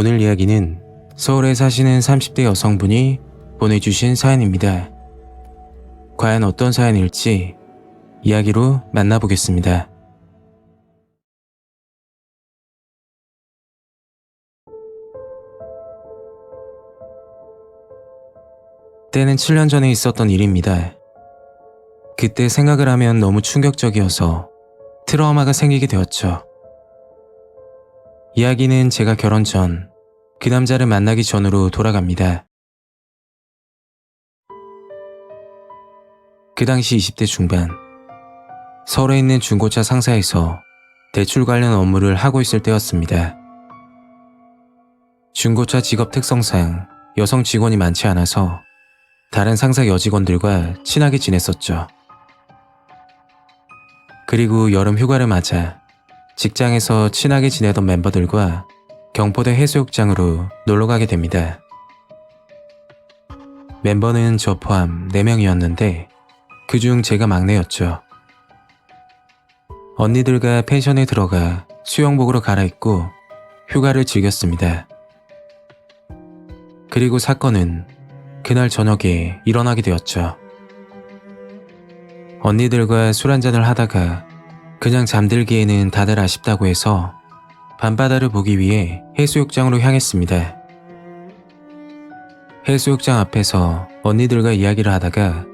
오늘 이야기는 서울에 사시는 30대 여성분이 보내주신 사연입니다. 과연 어떤 사연일지 이야기로 만나보겠습니다. 때는 7년 전에 있었던 일입니다. 그때 생각을 하면 너무 충격적이어서 트라우마가 생기게 되었죠. 이야기는 제가 결혼 전 그 남자를 만나기 전으로 돌아갑니다. 그 당시 20대 중반, 서울에 있는 중고차 상사에서 대출 관련 업무를 하고 있을 때였습니다. 중고차 직업 특성상 여성 직원이 많지 않아서 다른 상사 여직원들과 친하게 지냈었죠. 그리고 여름 휴가를 맞아 직장에서 친하게 지내던 멤버들과 경포대 해수욕장으로 놀러가게 됩니다. 멤버는 저 포함 4명이었는데 그중 제가 막내였죠. 언니들과 펜션에 들어가 수영복으로 갈아입고 휴가를 즐겼습니다. 그리고 사건은 그날 저녁에 일어나게 되었죠. 언니들과 술 한잔을 하다가 그냥 잠들기에는 다들 아쉽다고 해서 밤바다를 보기 위해 해수욕장으로 향했습니다. 해수욕장 앞에서 언니들과 이야기를 하다가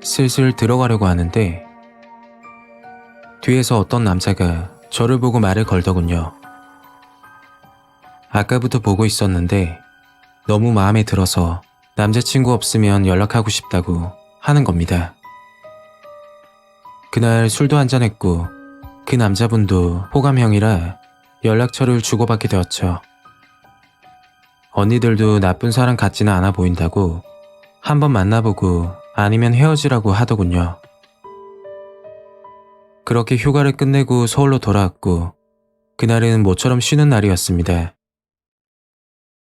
슬슬 들어가려고 하는데 뒤에서 어떤 남자가 저를 보고 말을 걸더군요. 아까부터 보고 있었는데 너무 마음에 들어서 남자친구 없으면 연락하고 싶다고 하는 겁니다. 그날 술도 한잔했고 그 남자분도 호감형이라 연락처를 주고받게 되었죠. 언니들도 나쁜 사람 같지는 않아 보인다고 한번 만나보고 아니면 헤어지라고 하더군요. 그렇게 휴가를 끝내고 서울로 돌아왔고 그날은 모처럼 쉬는 날이었습니다.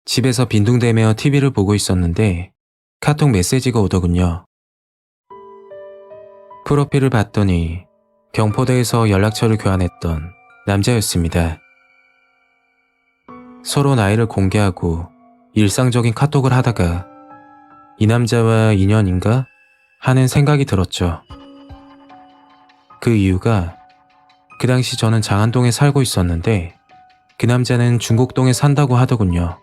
집에서 빈둥대며 TV를 보고 있었는데 카톡 메시지가 오더군요. 프로필을 봤더니 경포대에서 연락처를 교환했던 남자였습니다. 서로 나이를 공개하고 일상적인 카톡을 하다가 이 남자와 인연인가 하는 생각이 들었죠. 그 이유가 그 당시 저는 장안동에 살고 있었는데 그 남자는 중곡동에 산다고 하더군요.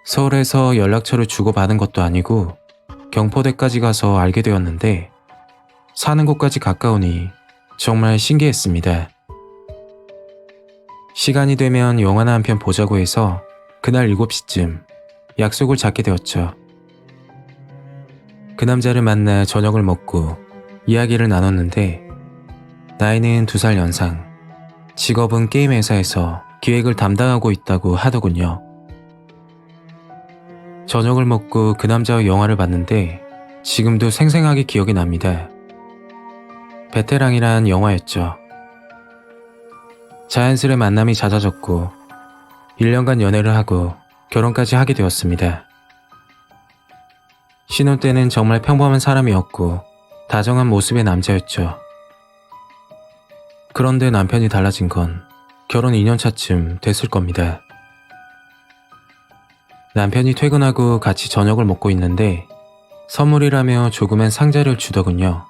서울에서 연락처를 주고받은 것도 아니고 경포대까지 가서 알게 되었는데 사는 곳까지 가까우니 정말 신기했습니다. 시간이 되면 영화나 한 편 보자고 해서 그날 7시쯤 약속을 잡게 되었죠. 그 남자를 만나 저녁을 먹고 이야기를 나눴는데 나이는 2살 연상, 직업은 게임 회사에서 기획을 담당하고 있다고 하더군요. 저녁을 먹고 그 남자와 영화를 봤는데 지금도 생생하게 기억이 납니다. 베테랑이란 영화였죠. 자연스레 만남이 잦아졌고 1년간 연애를 하고 결혼까지 하게 되었습니다. 신혼 때는 정말 평범한 사람이었고 다정한 모습의 남자였죠. 그런데 남편이 달라진 건 결혼 2년차쯤 됐을 겁니다. 남편이 퇴근하고 같이 저녁을 먹고 있는데 선물이라며 조그만 상자를 주더군요.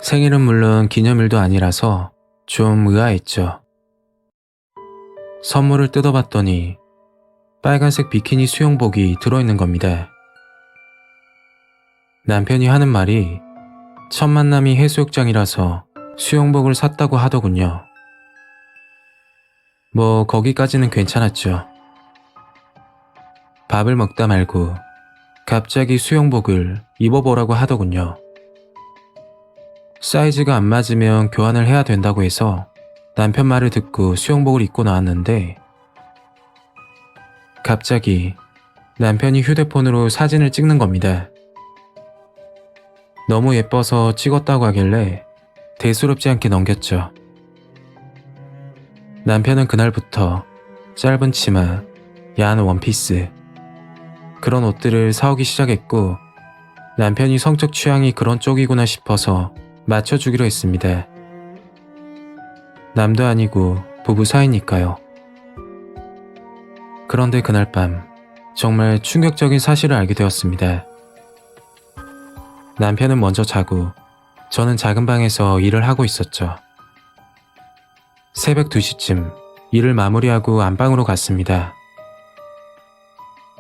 생일은 물론 기념일도 아니라서 좀 의아했죠. 선물을 뜯어봤더니 빨간색 비키니 수영복이 들어있는 겁니다. 남편이 하는 말이 첫 만남이 해수욕장이라서 수영복을 샀다고 하더군요. 뭐 거기까지는 괜찮았죠. 밥을 먹다 말고 갑자기 수영복을 입어보라고 하더군요. 사이즈가 안 맞으면 교환을 해야 된다고 해서 남편 말을 듣고 수영복을 입고 나왔는데 갑자기 남편이 휴대폰으로 사진을 찍는 겁니다. 너무 예뻐서 찍었다고 하길래 대수롭지 않게 넘겼죠. 남편은 그날부터 짧은 치마, 야한 원피스, 그런 옷들을 사오기 시작했고 남편이 성적 취향이 그런 쪽이구나 싶어서 맞춰주기로 했습니다. 남도 아니고 부부 사이니까요. 그런데 그날 밤 정말 충격적인 사실을 알게 되었습니다. 남편은 먼저 자고 저는 작은 방에서 일을 하고 있었죠. 새벽 2시쯤 일을 마무리하고 안방으로 갔습니다.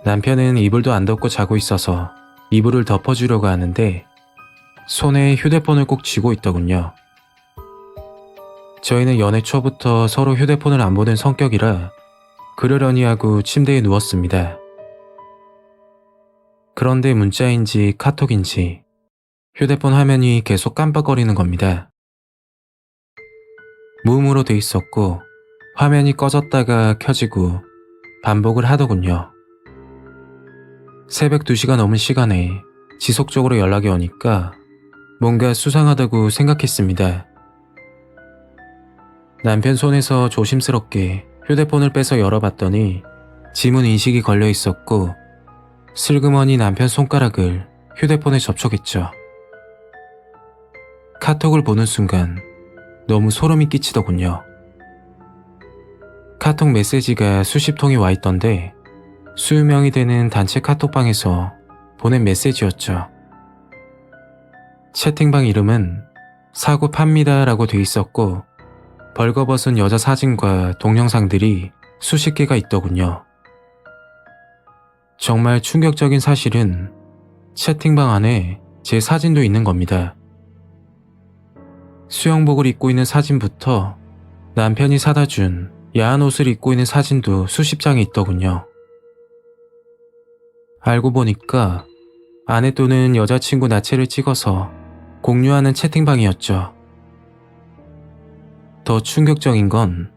남편은 이불도 안 덮고 자고 있어서 이불을 덮어주려고 하는데 손에 휴대폰을 꼭 쥐고 있더군요. 저희는 연애 초부터 서로 휴대폰을 안 보는 성격이라 그러려니 하고 침대에 누웠습니다. 그런데 문자인지 카톡인지 휴대폰 화면이 계속 깜빡거리는 겁니다. 무음으로 돼 있었고 화면이 꺼졌다가 켜지고 반복을 하더군요. 새벽 2시가 넘은 시간에 지속적으로 연락이 오니까 뭔가 수상하다고 생각했습니다. 남편 손에서 조심스럽게 휴대폰을 빼서 열어봤더니 지문 인식이 걸려 있었고 슬그머니 남편 손가락을 휴대폰에 접촉했죠. 카톡을 보는 순간 너무 소름이 끼치더군요. 카톡 메시지가 수십 통이 와 있던데 수명이 되는 단체 카톡방에서 보낸 메시지였죠. 채팅방 이름은 사고 팝니다 라고 돼 있었고 벌거벗은 여자 사진과 동영상들이 수십 개가 있더군요. 정말 충격적인 사실은 채팅방 안에 제 사진도 있는 겁니다. 수영복을 입고 있는 사진부터 남편이 사다 준 야한 옷을 입고 있는 사진도 수십 장이 있더군요. 알고 보니까 아내 또는 여자친구 나체를 찍어서 공유하는 채팅방이었죠. 더 충격적인 건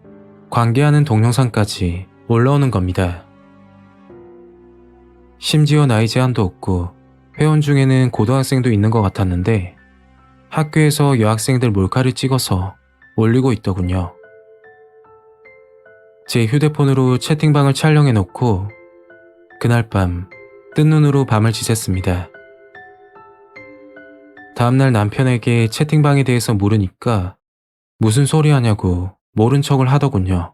관계하는 동영상까지 올라오는 겁니다. 심지어 나이 제한도 없고 회원 중에는 고등학생도 있는 것 같았는데 학교에서 여학생들 몰카를 찍어서 올리고 있더군요. 제 휴대폰으로 채팅방을 촬영해놓고 그날 밤 뜬 눈으로 밤을 지샜습니다. 다음날 남편에게 채팅방에 대해서 물으니까 무슨 소리 하냐고 모른 척을 하더군요.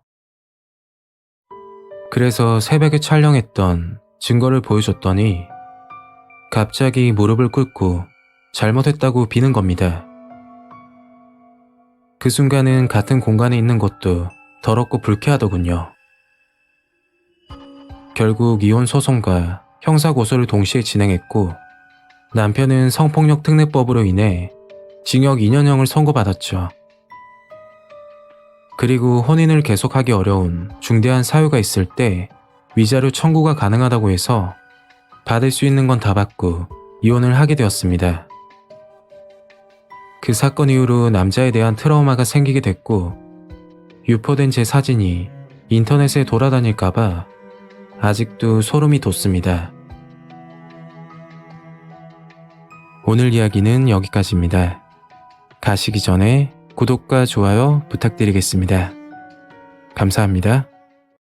그래서 새벽에 촬영했던 증거를 보여줬더니 갑자기 무릎을 꿇고 잘못했다고 비는 겁니다. 그 순간은 같은 공간에 있는 것도 더럽고 불쾌하더군요. 결국 이혼 소송과 형사고소를 동시에 진행했고 남편은 성폭력 특례법으로 인해 징역 2년형을 선고받았죠. 그리고 혼인을 계속하기 어려운 중대한 사유가 있을 때 위자료 청구가 가능하다고 해서 받을 수 있는 건 다 받고 이혼을 하게 되었습니다. 그 사건 이후로 남자에 대한 트라우마가 생기게 됐고 유포된 제 사진이 인터넷에 돌아다닐까봐 아직도 소름이 돋습니다. 오늘 이야기는 여기까지입니다. 가시기 전에 구독과 좋아요 부탁드리겠습니다. 감사합니다.